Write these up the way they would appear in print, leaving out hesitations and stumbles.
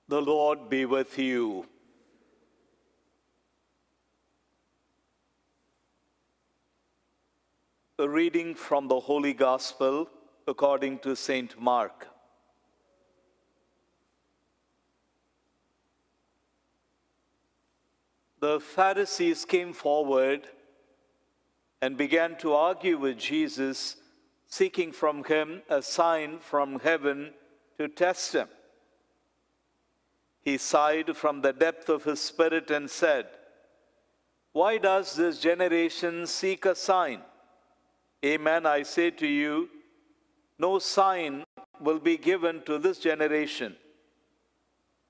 The Lord be with you. A reading from the Holy Gospel according to Saint Mark. The Pharisees came forward and began to argue with Jesus, seeking from him a sign from heaven to test him. He sighed from the depth of his spirit and said, "Why does this generation seek a sign? Amen, I say to you, no sign will be given to this generation."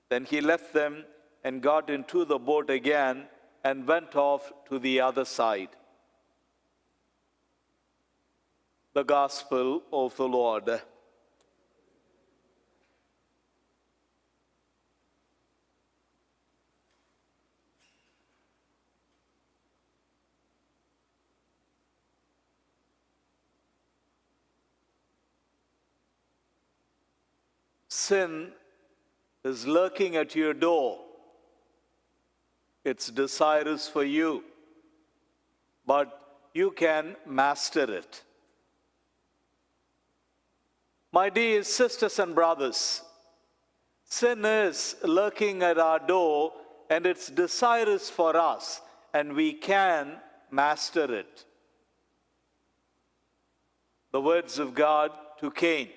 Then he left them and got into the boat again and went off to the other side. The Gospel of the Lord. Sin is lurking at your door. Its desire is for you, but you can master it. My dear sisters and brothers, sin is lurking at our door and its desire is for us, and we can master it. The words of God to Cain.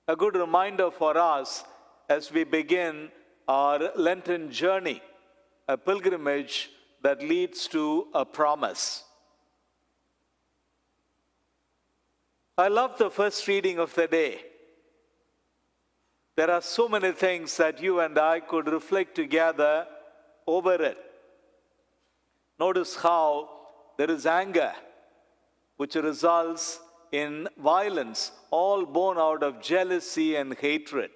A good reminder for us as we begin our Lenten journey, a pilgrimage that leads to a promise. I love the first reading of the day. There are so many things that you and I could reflect together over it. Notice how there is anger, which results in violence, all born out of jealousy and hatred.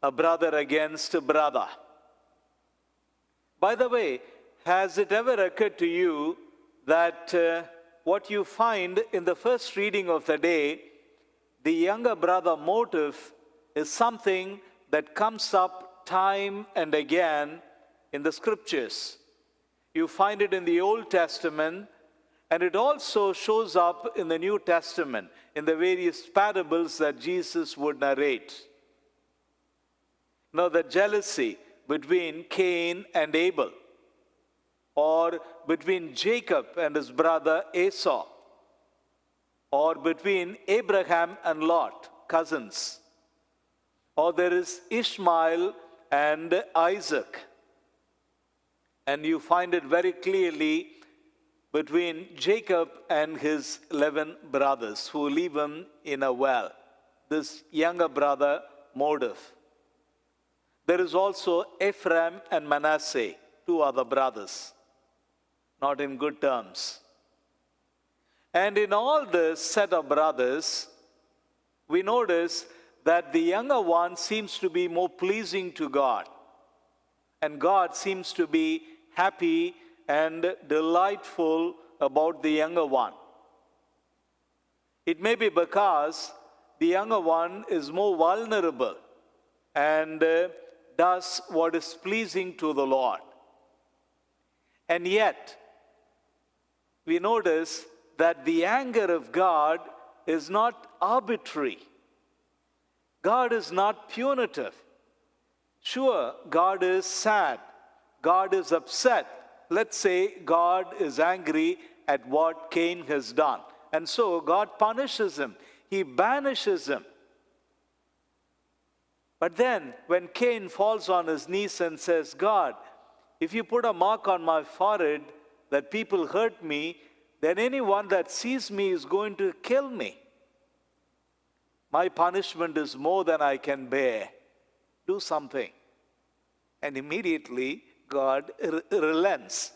A brother against a brother. By the way, has it ever occurred to you that what you find in the first reading of the day, the younger brother motive, is something that comes up time and again in the scriptures? You find it in the Old Testament, and it also shows up in the New Testament, in the various parables that Jesus would narrate. Now, the jealousy between Cain and Abel, or between Jacob and his brother Esau, or between Abraham and Lot, cousins, or there is Ishmael and Isaac. And you find it very clearly between Jacob and his 11 brothers who leave him in a well. This younger brother motive. There is also Ephraim and Manasseh, two other brothers, not in good terms. And in all this set of brothers, we notice that the younger one seems to be more pleasing to God. And God seems to be happy and delightful about the younger one. It may be because the younger one is more vulnerable and does what is pleasing to the Lord. And yet, we notice that the anger of God is not arbitrary. God is not punitive. Sure, God is sad. God is upset. Let's say God is angry at what Cain has done. And so God punishes him. He banishes him. But then when Cain falls on his knees and says, "God, if you put a mark on my forehead that people hurt me, then anyone that sees me is going to kill me. My punishment is more than I can bear. Do something." And immediately God relents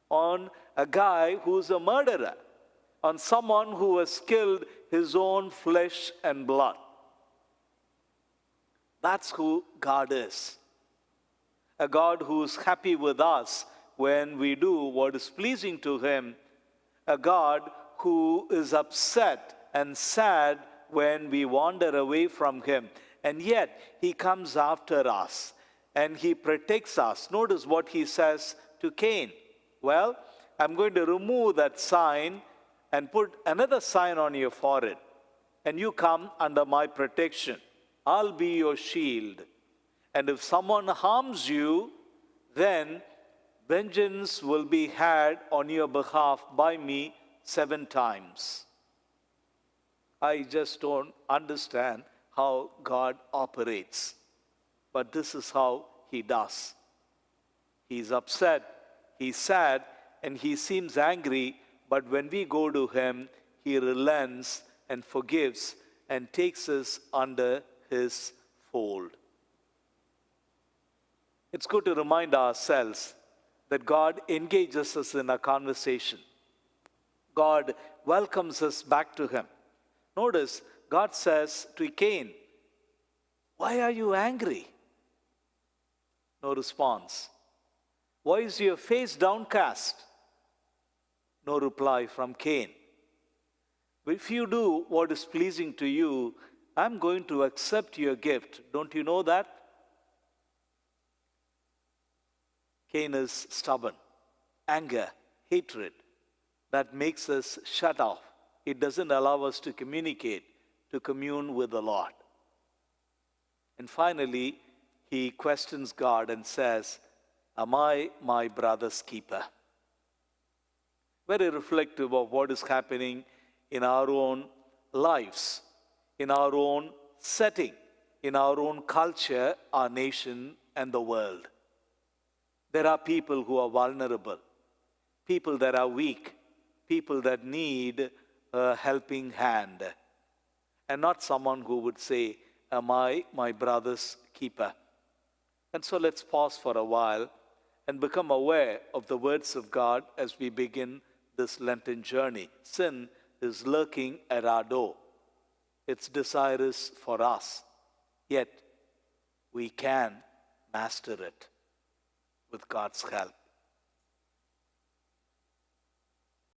on a guy who's a murderer, on someone who has killed his own flesh and blood. That's who God is. A God who is happy with us when we do what is pleasing to him. A God who is upset and sad when we wander away from him. And yet, he comes after us and he protects us. Notice what he says to Cain. Well, I'm going to remove that sign and put another sign on your forehead. And you come under my protection. I'll be your shield. And if someone harms you, then vengeance will be had on your behalf by me 7 times. I just don't understand how God operates. But this is how he does. He's upset, he's sad, and he seems angry. But when we go to him, he relents and forgives and takes us under his fold. It's good to remind ourselves that God engages us in a conversation. God welcomes us back to him. Notice, God says to Cain, "Why are you angry?" No response. "Why is your face downcast?" No reply from Cain. "If you do what is pleasing to you, I'm going to accept your gift. Don't you know that?" Cain is stubborn. Anger, hatred, that makes us shut off. It doesn't allow us to communicate, to commune with the Lord. And finally, he questions God and says, "Am I my brother's keeper?" Very reflective of what is happening in our own lives, in our own setting, in our own culture, our nation, and the world. There are people who are vulnerable, people that are weak, people that need a helping hand, and not someone who would say, "Am I my brother's keeper?" And so let's pause for a while and become aware of the words of God as we begin this Lenten journey. Sin is lurking at our door. It's desirous for us, yet we can master it with God's help.